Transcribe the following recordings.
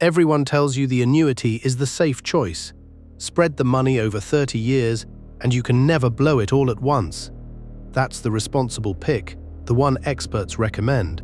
Everyone tells you the annuity is the safe choice. Spread the money over 30 years and you can never blow it all at once. That's the responsible pick, the one experts recommend.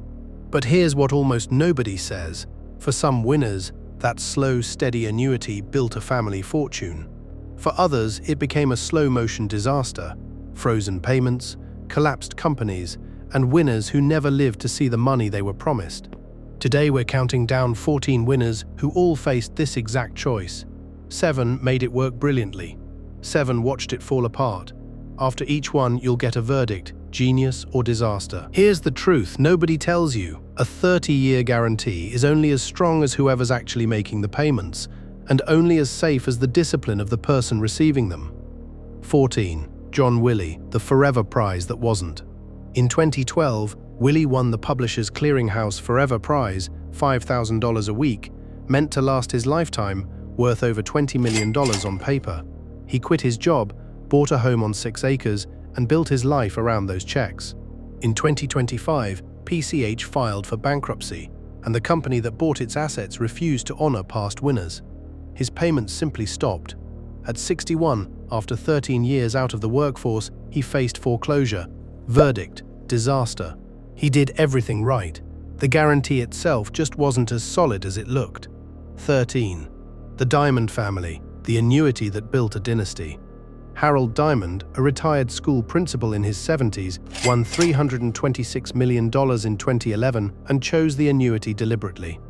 But here's what almost nobody says. For some winners, that slow, steady annuity built a family fortune. For others, it became a slow-motion disaster. Frozen payments, collapsed companies, and winners who never lived to see the money they were promised. Today we're counting down 14 winners who all faced this exact choice. 7 made it work brilliantly. 7 watched it fall apart. After each one, you'll get a verdict, genius or disaster. Here's the truth nobody tells you. A 30-year guarantee is only as strong as whoever's actually making the payments, and only as safe as the discipline of the person receiving them. 14. John Willie, the Forever Prize that wasn't. In 2012, Willie won the Publishers Clearinghouse Forever Prize, $5,000 a week, meant to last his lifetime, worth over $20 million on paper. He quit his job, bought a home on 6 acres, and built his life around those checks. In 2025, PCH filed for bankruptcy, and the company that bought its assets refused to honor past winners. His payments simply stopped. At 61, after 13 years out of the workforce, he faced foreclosure. Verdict: disaster. He did everything right. The guarantee itself just wasn't as solid as it looked. 13. The Diamond family, the annuity that built a dynasty. Harold Diamond, a retired school principal in his 70s, won $326 million in 2011 and chose the annuity deliberately.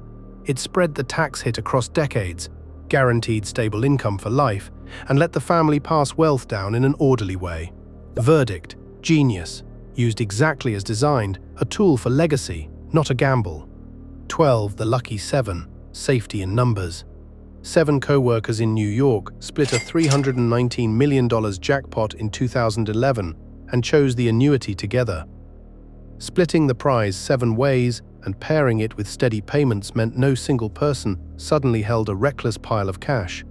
It spread the tax hit across decades, guaranteed stable income for life, and let the family pass wealth down in an orderly way. Verdict: genius. Used exactly as designed, a tool for legacy, not a gamble. 12. The Lucky 7, safety in numbers. 7 co-workers in New York split a $319 million jackpot in 2011 and chose the annuity together. Splitting the prize 7 ways and pairing it with steady payments meant no single person suddenly held a reckless pile of cash.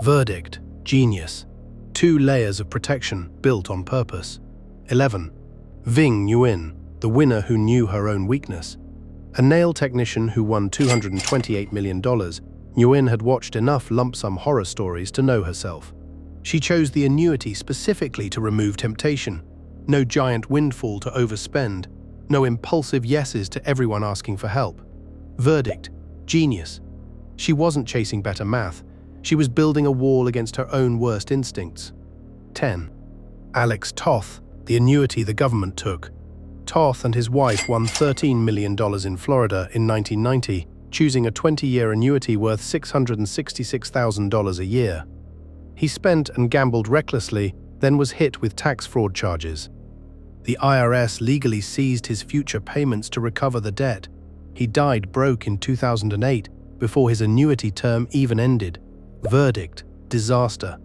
Verdict: genius. 2 layers of protection built on purpose. 11. Ving Nguyen, the winner who knew her own weakness. A nail technician who won $228 million, Nguyen had watched enough lump-sum horror stories to know herself. She chose the annuity specifically to remove temptation. No giant windfall to overspend. No impulsive yeses to everyone asking for help. Verdict: genius. She wasn't chasing better math. She was building a wall against her own worst instincts. 10. Alex Toth, the annuity the government took. Toth and his wife won $13 million in Florida in 1990, choosing a 20-year annuity worth $666,000 a year. He spent and gambled recklessly, then was hit with tax fraud charges. The IRS legally seized his future payments to recover the debt. He died broke in 2008, before his annuity term even ended. Verdict: disaster.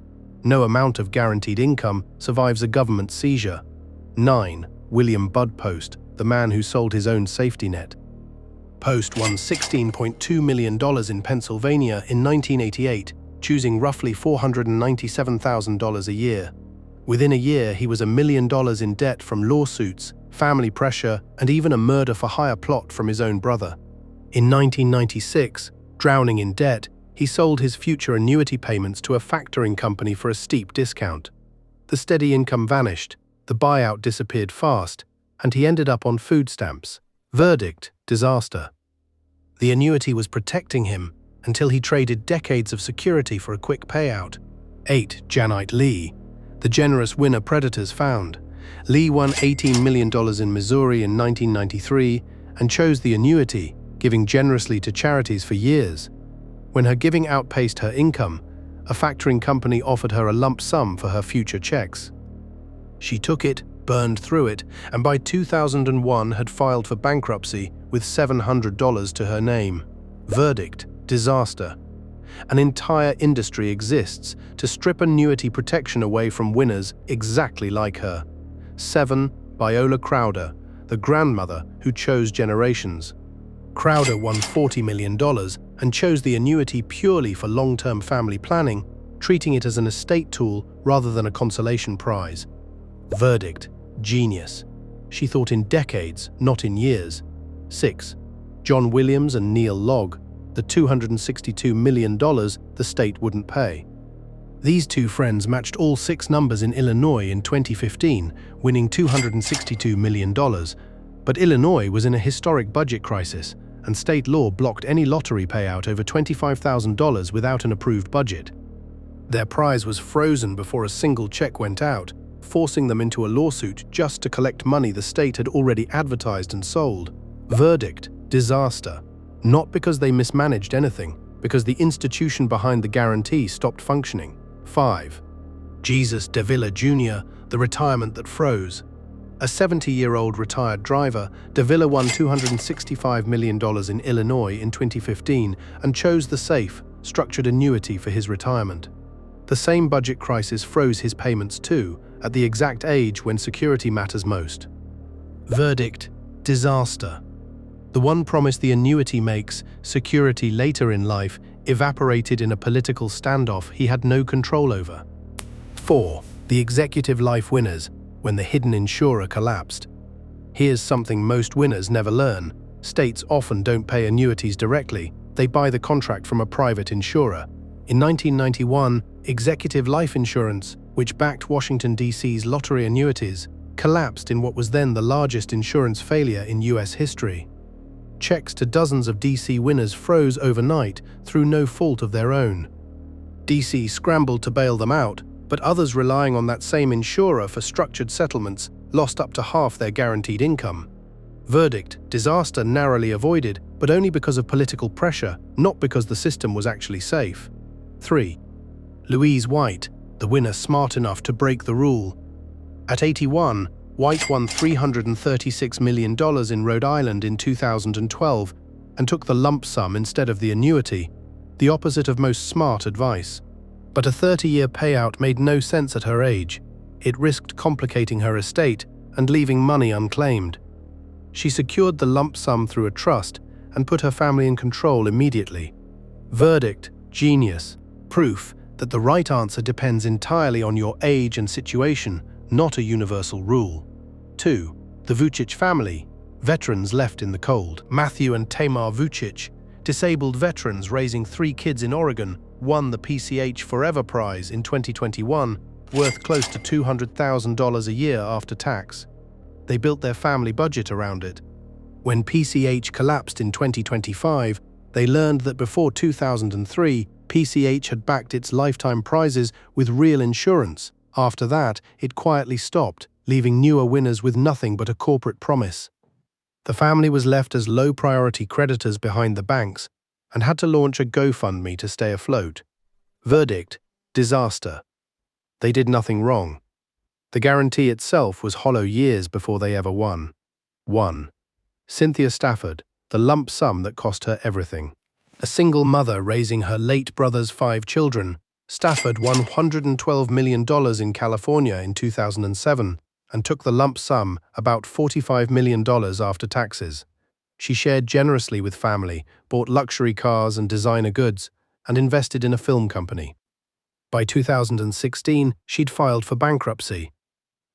No amount of guaranteed income survives a government seizure. 9. William Bud Post, the man who sold his own safety net. Post won $16.2 million in Pennsylvania in 1988, choosing roughly $497,000 a year. Within a year, he was $1 million in debt from lawsuits, family pressure, and even a murder-for-hire plot from his own brother. In 1996, drowning in debt, he sold his future annuity payments to a factoring company for a steep discount. The steady income vanished, the buyout disappeared fast, and he ended up on food stamps. Verdict: disaster. The annuity was protecting him until he traded decades of security for a quick payout. 8. Janite Lee, the generous winner predators found. Lee won $18 million in Missouri in 1993 and chose the annuity, giving generously to charities for years. When her giving outpaced her income, a factoring company offered her a lump sum for her future checks. She took it, burned through it, and by 2001 had filed for bankruptcy with $700 to her name. Verdict: disaster. An entire industry exists to strip annuity protection away from winners exactly like her. 7. Viola Crowder, the grandmother who chose generations. Crowder won $40 million and chose the annuity purely for long-term family planning, treating it as an estate tool rather than a consolation prize. Verdict: genius. She thought in decades, not in years. 6. John Williams and Neil Logg, the $262 million the state wouldn't pay. These two friends matched all 6 numbers in Illinois in 2015, winning $262 million. But Illinois was in a historic budget crisis, and state law blocked any lottery payout over $25,000 without an approved budget. Their prize was frozen before a single check went out, forcing them into a lawsuit just to collect money the state had already advertised and sold. Verdict: disaster. Not because they mismanaged anything, because the institution behind the guarantee stopped functioning. 5. Jesus Davila Jr., the retirement that froze. A 70-year-old retired driver, Davila won $265 million in Illinois in 2015 and chose the safe, structured annuity for his retirement. The same budget crisis froze his payments too, at the exact age when security matters most. Verdict: disaster. The one promise the annuity makes, security later in life, evaporated in a political standoff he had no control over. 4. The executive life winners, when the hidden insurer collapsed. Here's something most winners never learn. States often don't pay annuities directly, they buy the contract from a private insurer. In 1991, Executive Life Insurance, which backed Washington, D.C.'s lottery annuities, collapsed in what was then the largest insurance failure in U.S. history. Checks to dozens of D.C. winners froze overnight through no fault of their own. D.C. scrambled to bail them out, but others relying on that same insurer for structured settlements lost up to half their guaranteed income. Verdict: disaster narrowly avoided, but only because of political pressure, not because the system was actually safe. 3. Louise White, the winner smart enough to break the rule. At 81, White won $336 million in Rhode Island in 2012 and took the lump sum instead of the annuity, the opposite of most smart advice. But a 30-year payout made no sense at her age. It risked complicating her estate and leaving money unclaimed. She secured the lump sum through a trust and put her family in control immediately. Verdict: genius. Proof that the right answer depends entirely on your age and situation, not a universal rule. 2. The Vucic family, veterans left in the cold. Matthew and Tamar Vucic, disabled veterans raising 3 kids in Oregon, won the PCH Forever Prize in 2021, worth close to $200,000 a year after tax. They built their family budget around it. When PCH collapsed in 2025, they learned that before 2003, PCH had backed its lifetime prizes with real insurance. After that, it quietly stopped, leaving newer winners with nothing but a corporate promise. The family was left as low-priority creditors behind the banks and had to launch a GoFundMe to stay afloat. Verdict: disaster. They did nothing wrong. The guarantee itself was hollow years before they ever won. 1. Cynthia Stafford, the lump sum that cost her everything. A single mother raising her late brother's 5 children, Stafford won $112 million in California in 2007 and took the lump sum, about $45 million after taxes. She shared generously with family, bought luxury cars and designer goods, and invested in a film company. By 2016, she'd filed for bankruptcy.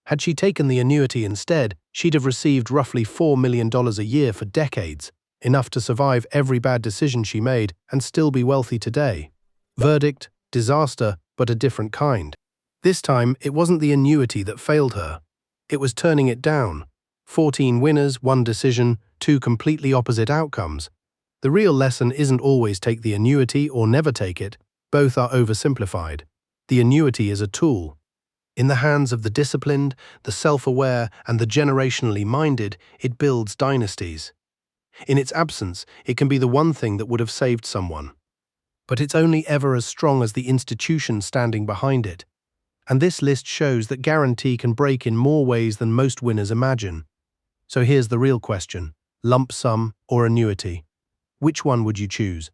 Had she taken the annuity instead, she'd have received roughly $4 million a year for decades, enough to survive every bad decision she made and still be wealthy today. Verdict: disaster, but a different kind. This time, it wasn't the annuity that failed her. It was turning it down. 14 winners, 1 decision, 2 completely opposite outcomes. The real lesson isn't always take the annuity or never take it. Both are oversimplified. The annuity is a tool. In the hands of the disciplined, the self-aware, and the generationally minded, it builds dynasties. In its absence, it can be the one thing that would have saved someone. But it's only ever as strong as the institution standing behind it. And this list shows that guarantee can break in more ways than most winners imagine. So here's the real question: lump sum or annuity? Which one would you choose?